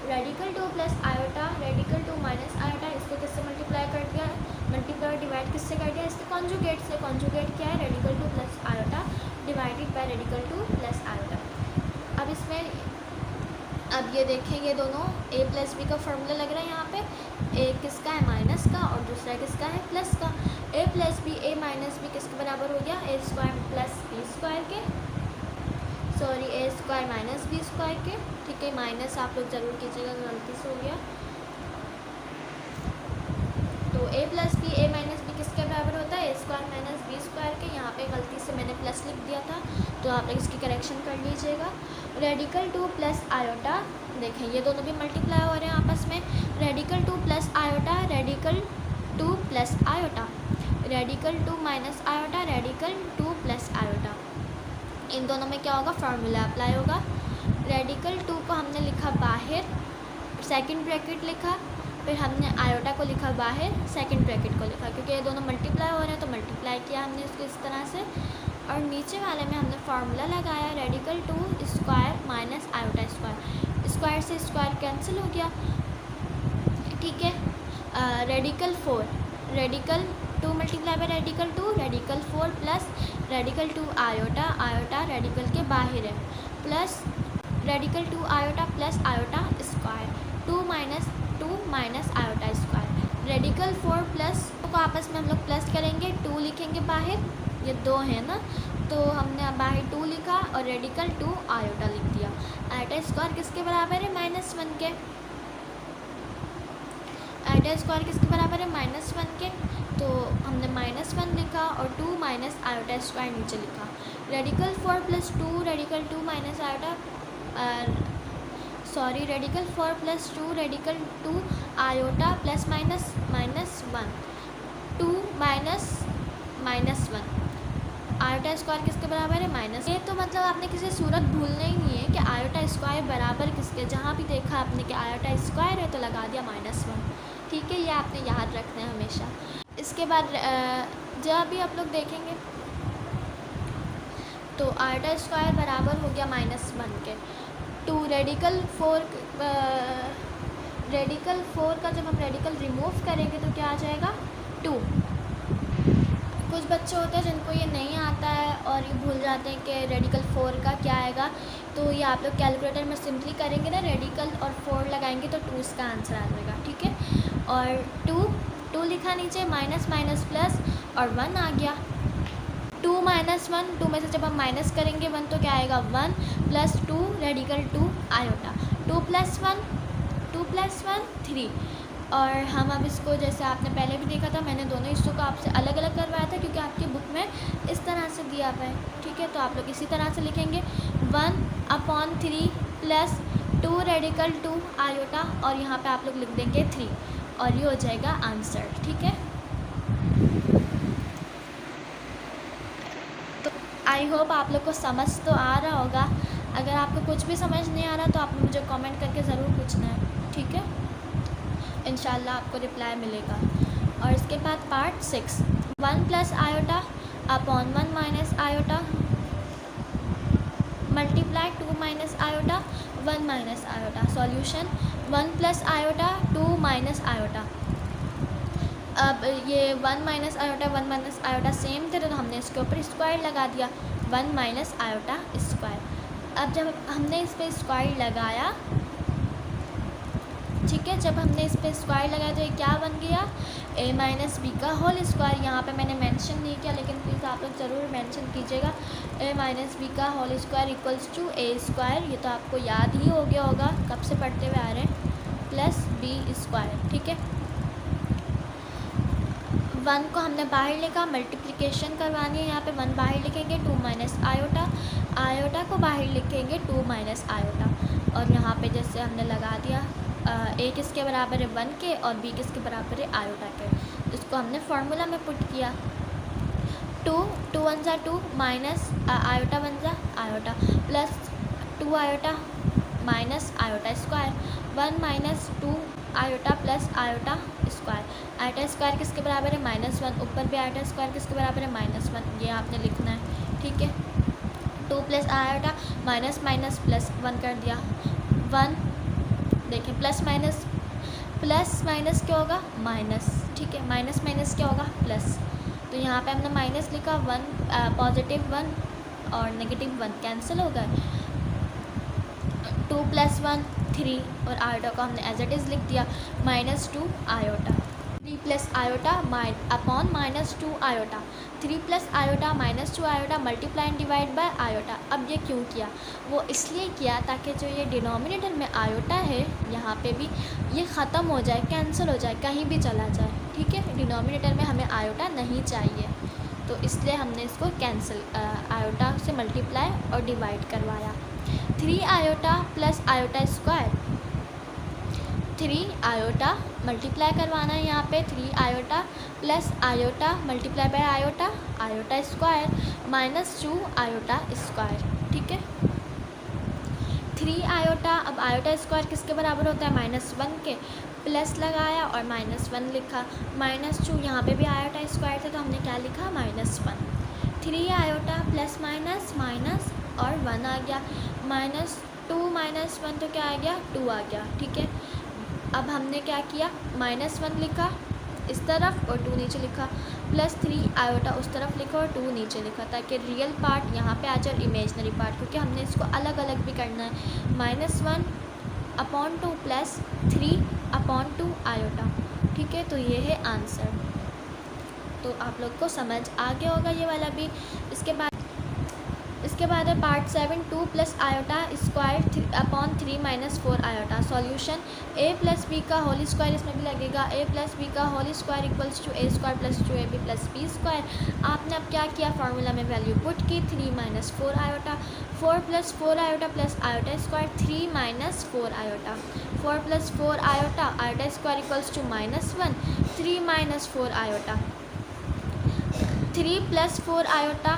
radical 2 plus iota radical 2 minus iota, इसको किससे multiply कर दिया, multiply divide किससे कर दिया, इसके कॉन्जुगेट से। कॉन्जुगेट क्या है radical 2 plus iota divided by radical 2 plus iota. अब इसमें अब ये देखें ये दोनों a प्लस बी का फॉर्मूला लग रहा है। यहाँ पे एक किसका है माइनस का और दूसरा किसका है प्लस का। a plus B a minus B किसके बराबर हो गया a square plus B square के, sorry a square minus B square के, ठीक है। माइनस आप लोग ज़रूर कीजिएगा, गलती से हो गया। तो a plus B a minus B किसके बराबर होता है a square minus B square के। यहाँ पे गलती से मैंने प्लस लिख दिया था तो आप लोग इसकी करेक्शन कर लीजिएगा। रेडिकल 2 प्लस आयोटा, देखें ये दोनों भी मल्टीप्लाई हो रहे हैं आपस में। Radical 2 plus iota radical 2 plus iota, radical 2 minus iota radical 2 plus iota. इन दोनों में क्या होगा फार्मूला अप्लाई होगा। रेडिकल 2 को हमने लिखा बाहर, सेकंड ब्रैकेट लिखा, फिर हमने आयोटा को लिखा बाहर, सेकंड ब्रैकेट को लिखा, क्योंकि ये दोनों मल्टीप्लाई हो रहे हैं तो मल्टीप्लाई किया हमने इसको इस तरह से। और नीचे वाले में हमने फार्मूला लगाया radical 2 square minus iota square. Square से स्क्वायर कैंसिल हो गया, ठीक है। Radical 4 radical 2 multiply by radical 2 radical 4 plus radical 2 iota, iota radical के बाहर है, plus radical 2 iota plus iota square 2 minus iota square. Radical 4 plus को आपस में हम लोग प्लस करेंगे, 2 लिखेंगे बाहर, ये 2 है ना, तो हमने बाहर 2 लिखा और रेडिकल 2 आयोटा लिख दिया। आयोटा स्क्वायर किसके बराबर है -1 के, आयोटा स्क्वायर किसके बराबर है -1 के, तो हमने -1 लिखा और 2 माइनस आयोटा स्क्वायर नीचे लिखा। Radical 4 plus 2 radical 2 minus iota, sorry radical 4 plus 2 radical 2 iota plus -1 2 minus 1 iota square किसके बराबर है माइनस। ये तो मतलब आपने किसी सूरत भूलना ही नहीं है कि आयोटा स्क्वायर बराबर किसके, जहाँ भी देखा आपने कि आयोटा स्क्वायर है तो लगा दिया -1, ठीक है। ये आपने याद रखना है हमेशा। इसके बाद जब भी आप लोग देखेंगे तो आयोटा स्क्वायर बराबर हो गया -1 के। 2 रेडिकल 4 का जब हम रेडिकल रिमूव करेंगे तो क्या आ जाएगा 2। कुछ बच्चे होते हैं जिनको ये नहीं आता है और ये भूल जाते हैं कि रेडिकल 4 का क्या आएगा, तो ये आप लोग कैलकुलेटर में सिंपली करेंगे ना, रेडिकल और 4 लगाएंगे तो 2 इसका आंसर आ जाएगा, ठीक है। और 2 लिखा नीचे, माइनस माइनस प्लस और 1 आ गया, 2 माइनस 1, 2 में से जब हम माइनस करेंगे 1 तो क्या आएगा 1 प्लस 2 रेडिकल 2 आयोटा, 2 प्लस 1 3। और हम अब इसको जैसे आपने पहले भी देखा था, मैंने दोनों हिस्सों को आपसे अलग अलग करवाया था क्योंकि आपकी बुक में इस तरह से दिया हुआ है, ठीक है। तो आप लोग इसी तरह से लिखेंगे 1/3 प्लस 2 रेडिकल 2 आयोटा, और यहाँ पे आप लोग लिख देंगे 3, और ये हो जाएगा आंसर, ठीक है। तो आई होप आप लोग को समझ तो आ रहा होगा। अगर आपको कुछ भी समझ नहीं आ रहा तो आप मुझे कमेंट करके ज़रूर पूछना है, ठीक है। इंशाल्लाह आपको रिप्लाई मिलेगा। और इसके बाद part 6, 1 plus iota upon 1 minus iota multiply 2 minus iota 1 minus iota. Solution 1 plus iota 2 minus iota. अब ये 1 minus iota 1 minus iota same थे तो हमने इसके ऊपर स्क्वायर लगा दिया, 1 माइनस आयोटा स्क्वायर। अब जब हमने इस पर स्क्वायर लगाया, ठीक है, जब हमने इस पर स्क्वायर लगाया तो ये क्या बन गया a माइनस बी का होल स्क्वायर। यहाँ पे मैंने मेंशन नहीं किया लेकिन प्लीज़ आप लोग ज़रूर मेंशन कीजिएगा। a माइनस बी का whole square equals to a square, ये तो आपको याद ही हो गया होगा, कब से पढ़ते हुए आ रहे हैं, प्लस b स्क्वायर, ठीक है। 1 को हमने बाहर लिखा, मल्टीप्लिकेशन करवानी है, यहाँ पे 1 बाहर लिखेंगे 2 माइनस आयोटा, आयोटा को बाहर लिखेंगे 2 माइनस आयोटा, और यहाँ पे जैसे हमने लगा दिया a किसके बराबर है 1 के और b किसके बराबर है आयोटा के। इसको हमने फार्मूला में पुट किया, 2 1 ज़ा 2 माइनस आयोटा 1 ज़ा iota plus 2 iota minus iota square, 1 minus 2 iota plus iota square. Iota square किसके बराबर है -1, ऊपर भी आयोटा स्क्वायर किसके बराबर है -1, ये आपने लिखना है, ठीक है। 2 plus iota minus minus plus 1 कर दिया, 1 देखिए प्लस माइनस क्या होगा माइनस, ठीक है, माइनस माइनस क्या होगा प्लस। तो यहाँ पे हमने माइनस लिखा, 1 पॉजिटिव 1 और नेगेटिव 1 कैंसिल हो गए, 2 प्लस 1 3, और आयोटा को हमने एज इट इज़ लिख दिया -2 iota, 3 plus iota upon -2 iota, 3 plus iota -2 iota multiply and divide by iota. अब ये क्यों किया, वो इसलिए किया ताकि जो ये डिनोमिनेटर में आयोटा है यहाँ पे भी ये ख़त्म हो जाए, कैंसिल हो जाए, कहीं भी चला जाए, ठीक है। डिनोमिनेटर में हमें आयोटा नहीं चाहिए, तो इसलिए हमने इसको कैंसिल आयोटा से मल्टीप्लाई और डिवाइड करवाया। 3 iota plus iota square, 3 iota multiply करवाना है यहाँ पे, 3 iota plus iota multiply by iota, iota square -2 iota square, ठीक है। 3 आयोटा, अब आयोटा स्क्वायर किसके बराबर होता है -1 के, प्लस लगाया और -1 लिखा, -2 यहाँ पे भी आयोटा स्क्वायर था तो हमने क्या लिखा -1, 3 आयोटा प्लस माइनस माइनस और 1 आ गया, -2 -1 तो क्या आ गया 2 आ गया, ठीक है। अब हमने क्या किया, -1 लिखा इस तरफ और 2 नीचे लिखा, प्लस 3 आयोटा उस तरफ लिखा और 2 नीचे लिखा, ताकि रियल पार्ट यहाँ पे आ जाए और इमेजनरी पार्ट, क्योंकि हमने इसको अलग अलग भी करना है। -1/2 प्लस 3/2 आयोटा, ठीक है। तो ये है आंसर। तो आप लोग को समझ आ गया होगा ये वाला भी। इसके बाद है part 7, 2 plus iota square 3/3 - 4 iota. Solution a plus B का होल स्क्वायर इसमें भी लगेगा, a प्लस बी का whole square equals to a square plus 2ab plus b square. आपने अब क्या किया, फार्मूला में वैल्यू पुट की, 3 - 4 iota, 4 plus 4 iota plus iota square 3 - 4 iota, 4 plus 4 iota iota square equals to -1, 3 - 4 iota, 3 plus 4 iota,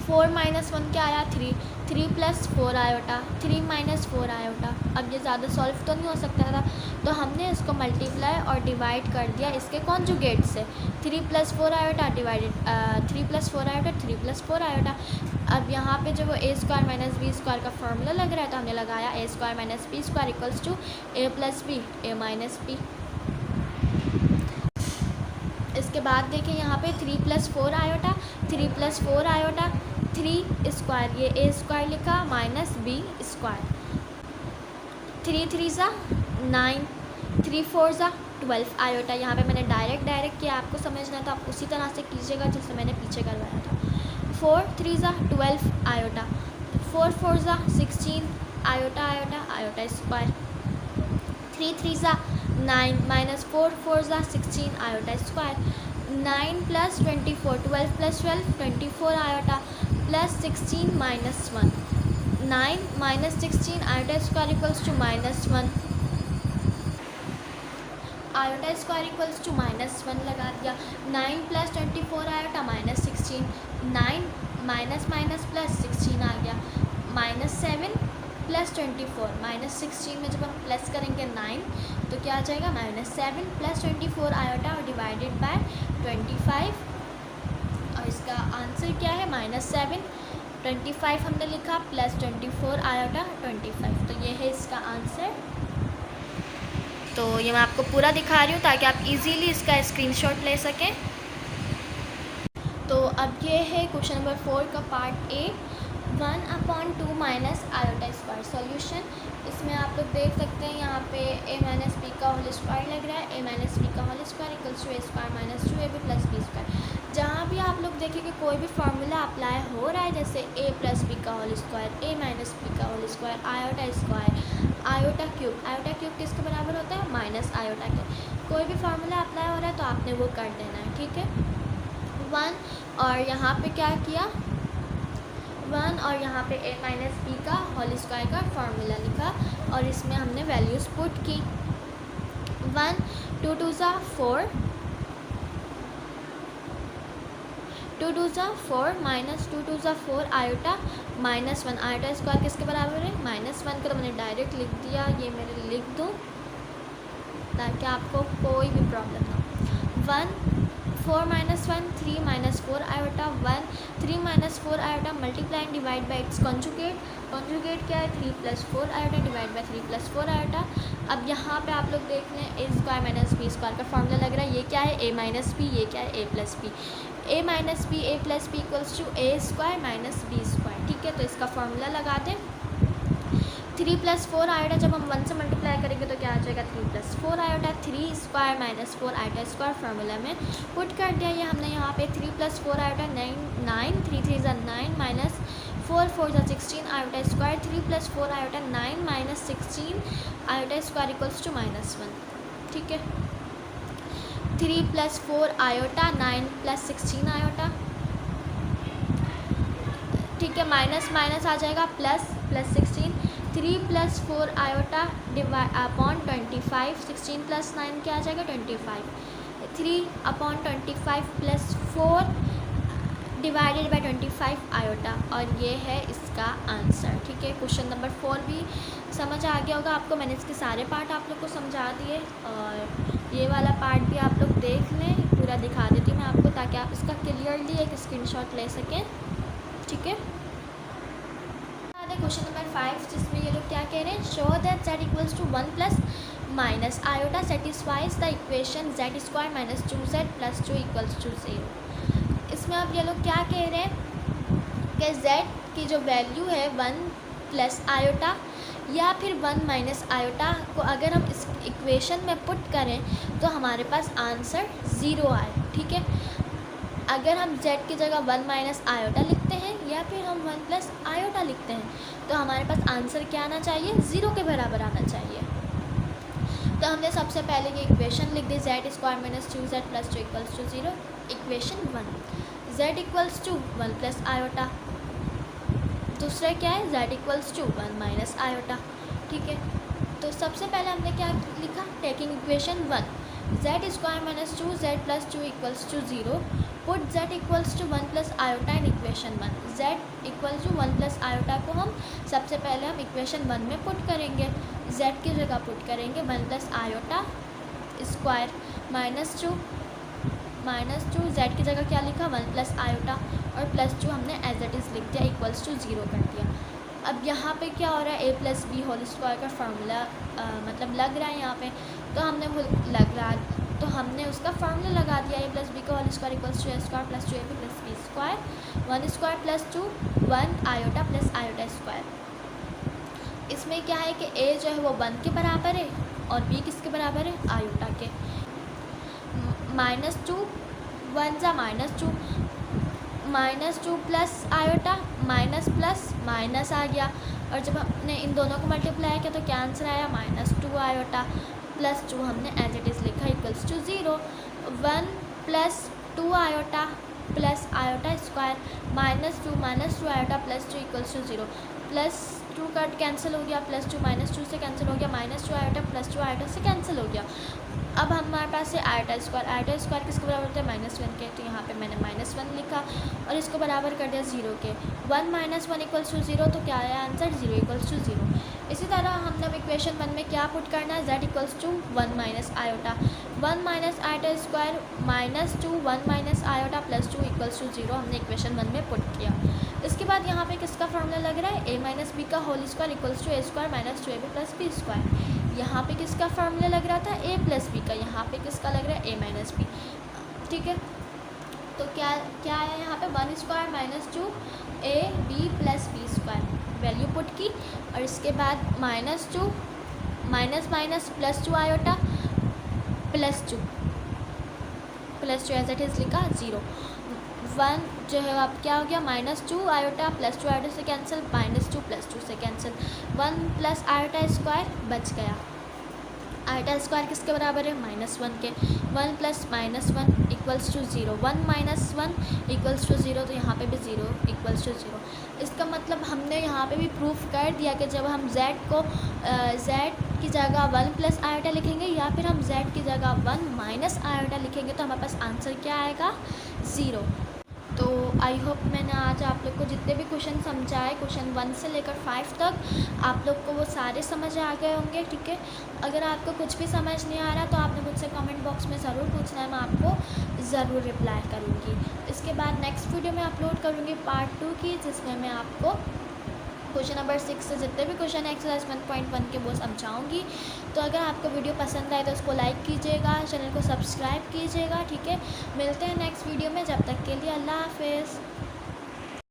4 - 1 क्या आया 3, 3 plus 4 iota, 3 - 4 iota. अब ये ज़्यादा सॉल्व तो नहीं हो सकता था, तो हमने इसको मल्टीप्लाई और डिवाइड कर दिया इसके कॉन्जुगेट से, 3 plus 4 iota divided 3 plus 4 iota 3 plus 4 iota. अब यहाँ पे जो वो a square minus B square का फार्मूला लग रहा है तो हमने लगाया a square minus B square equals to a plus B a minus B. इसके बाद देखिए यहाँ पे 3 plus 4 iota, 3 plus 4 iota, 3 square, ये a स्क्वायर लिखा माइनस b स्क्वायर, 3 3 ज़ा 9, 3 4 ज़ा 12 आयोटा। यहाँ पे मैंने डायरेक्ट किया, आपको समझना है तो आप उसी तरह से कीजिएगा जैसे मैंने पीछे करवाया था। 4 3 12 iota, 4 4 16 iota iota iota square, 3 3 9 minus 4 4 16 iota square, 9 plus 24 12 plus 12 24 iota plus 16 minus 1, 9 minus 16 iota square equals to -1, iota square equals to -1 लगा दिया। 9 plus 24 iota -16, 9 minus minus plus 16 आ गया, -7 प्लस 24 -16 में जब हम प्लस करेंगे 9 तो क्या आ जाएगा -7 प्लस 24 आयोटा और डिवाइडेड बाय 25, और इसका आंसर क्या है -7 25 हमने लिखा प्लस 24 आयोटा 25, तो ये है इसका आंसर। तो ये मैं आपको पूरा दिखा रही हूँ ताकि आप इजीली इसका स्क्रीनशॉट ले सकें। तो अब ये है क्वेश्चन नंबर 4 का part A, 1/2 minus iota square solution. इसमें आप लोग देख सकते हैं यहाँ पे a माइनस बी का होल स्क्वायर लग रहा है, a माइनस बी का whole square equals to a square minus 2ab plus B square. जहाँ भी आप लोग देखें कि कोई भी फार्मूला अप्लाई हो रहा है, जैसे a प्लस बी का whole square, a minus B का whole square, iota square, iota cube किसके बराबर होता है माइनस आयोटा के। कोई भी फार्मूला अप्लाई हो रहा है तो आपने वो कर देना है, ठीक है। 1 और यहाँ पे क्या किया, 1 और यहाँ पे a माइनस बी का होल स्क्वायर का फार्मूला लिखा और इसमें हमने वैल्यूज़ पुट की। 1 2 2 4, 2 2 4 माइनस 2 2 4 आयोटा -1, आयोटा स्क्वायर किसके बराबर है -1 को, तो मैंने डायरेक्ट लिख दिया, ये मेरे लिख दूँ ताकि आपको कोई भी प्रॉब्लम ना हो। 1 4 minus 1 3 minus 4 iota 1, 3 minus 4 iota multiply and divide by its conjugate, conjugate क्या है 3 plus 4 iota divide by 3 plus 4 iota. अब यहाँ पे आप लोग देख लें a square minus B square का फार्मूला लग रहा है, ये क्या है a माइनस बी, ये क्या है a plus B, a minus B a plus B equals to a square minus B square, ठीक है। तो इसका फार्मूला लगा दें। 3 प्लस 4 आयोटा जब हम 1 से मल्टीप्लाई करेंगे तो क्या आ जाएगा 3 plus 4 iota, 3 square minus 4 iota square formula में पुट कर दिया। ये हमने यहाँ पे 3 plus 4 iota 9 3 3 9 minus 4 4 16 iota square, 3 plus 4 iota 9 minus 16 iota square equals to -1, ठीक है। 3 प्लस 4 आयोटा 9 प्लस 16 आयोटा, ठीक है, माइनस माइनस आ जाएगा plus 16, 3 plus 4 iota divide upon 25, 16 plus 9 क्या आ जाएगा 25, 3 upon 25 plus 4 divided by 25 iota, और ये है इसका आंसर, ठीक है। क्वेश्चन नंबर 4 भी समझ आ गया होगा आपको, मैंने इसके सारे पार्ट आप लोग को समझा दिए, और ये वाला पार्ट भी आप लोग देख लें, पूरा दिखा देती हूँ मैं आपको ताकि आप इसका क्लियरली एक स्क्रीनशॉट ले सकें, ठीक है। क्वेश्चन नंबर 5 जिसमें ये लोग क्या कह रहे हैं, show that z equals to 1 plus minus iota satisfies the equation z square minus 2z plus 2 equals to 0। इसमें अब ये लोग क्या कह रहे हैं कि z की जो वैल्यू है 1 प्लस आयोटा या फिर 1 माइनस आयोटा को अगर हम इस इक्वेशन में पुट करें तो हमारे पास आंसर 0 आए, ठीक है। अगर हम z की जगह 1 माइनस आयोटा लिखते हैं या फिर हम 1 प्लस आयोटा लिखते हैं तो हमारे पास आंसर क्या आना चाहिए 0 के बराबर आना चाहिए। तो हमने सबसे पहले ये इक्वेशन लिख दी, z square minus 2z plus 2 equals to 0, equation 1, z equals to 1 plus iota, दूसरा क्या है z equals to 1 minus iota, ठीक है। तो सबसे पहले हमने क्या लिखा, taking equation 1, z square minus 2z plus 2 equals to 0, put z equals to 1 plus iota in equation 1, z equals to 1 plus iota को हम सबसे पहले हम इक्वेशन 1 में पुट करेंगे, z की जगह पुट करेंगे 1 plus iota square minus 2 z की जगह क्या लिखा 1 प्लस आयोटा और प्लस 2 हमने एज इट इज़ लिख दिया इक्वल्स टू 0 कर दिया। अब यहाँ पे क्या हो रहा है, a plus B whole square का फार्मूला मतलब लग रहा है यहाँ पे, तो हमने वो लग रहा है तो हमने उसका फार्मूला लगा दिया, a प्लस बी का whole square equals to a square plus 2ab plus B square, 1 square plus 2 1 iota plus iota square. इसमें क्या है कि a जो है वो 1 के बराबर है और b किसके बराबर है, आयोटा के। -2 1 जा -2, -2 plus iota minus plus minus आ गया, और जब हमने इन दोनों को मल्टीप्लाई किया तो क्या आंसर आया, -2 आयोटा प्लस 2 हमने एज इट इज़ लिखा equals to 0। 1 plus 2 iota plus iota square -2 iota plus 2 equals to 0। +2 cut cancel हो गया, +2 -2 से कैंसिल हो गया, -2 आयोटा +2 आयोटा से कैंसिल हो गया। अब हमारे पास है आयोटा स्क्वायर किसके बराबर होता है, -1 के, तो यहाँ पे मैंने -1 लिखा और इसको बराबर कर दिया 0 के। 1 - 1 इक्वल्स टू 0, तो क्या आया आंसर, 0 इक्वल्स टू 0। इसी तरह हमने अब इक्वेशन 1 में क्या पुट करना है, z equals to 1 minus iota, 1 minus iota square -2 1 minus iota plus 2 equals to 0 हमने इक्वेशन 1 में पुट किया। इसके बाद यहाँ पे किसका फॉर्मूला लग रहा है, a - b का whole square equals to a² - 2ab + b square. यहाँ पे किसका फॉर्मूला लग रहा था, a + b का, यहाँ पे किसका लग रहा है, a - b। ठीक है, तो क्या क्या आया यहाँ पे, 1² - 2ab + b square, value put की, और इसके बाद -2 minus minus +2 iota +2 as it is लिखा 0। 1 जो है अब क्या हो गया, -2 आयोटा +2 आयोटा से कैंसिल, -2 +2 से कैंसिल, 1 प्लस आयोटा स्क्वायर बच गया। आयोटा स्क्वायर किसके बराबर है, -1 के। 1 + -1 इक्वल्स टू 0, 1 - 1 इक्वल्स टू 0, तो यहाँ पे भी 0 इक्वल्स टू 0। इसका मतलब हमने यहाँ पे भी प्रूफ कर दिया कि जब हम z को z की जगह 1 + आयोटा लिखेंगे या फिर हम z की जगह 1 माइनस आयोटा लिखेंगे तो हमारे पास आंसर क्या आएगा, 0। तो आई होप मैंने आज आप लोग को जितने भी क्वेश्चन समझाए, क्वेश्चन 1 से लेकर 5 तक आप लोग को वो सारे समझ आ गए होंगे। ठीक है, अगर आपको कुछ भी समझ नहीं आ रहा तो आपने मुझसे कमेंट बॉक्स में ज़रूर पूछना है, मैं आपको ज़रूर रिप्लाई करूँगी। इसके बाद नेक्स्ट वीडियो में अपलोड करूँगी पार्ट 2 की, जिसमें मैं आपको क्वेश्चन नंबर 6 से जितने भी क्वेश्चन एक्सरसाइज 1.1 के वो समझाऊंगी। तो अगर आपको वीडियो पसंद आए तो उसको लाइक कीजिएगा, चैनल को सब्सक्राइब कीजिएगा। ठीक है, मिलते हैं नेक्स्ट वीडियो में, जब तक के लिए अल्लाह हाफिज़।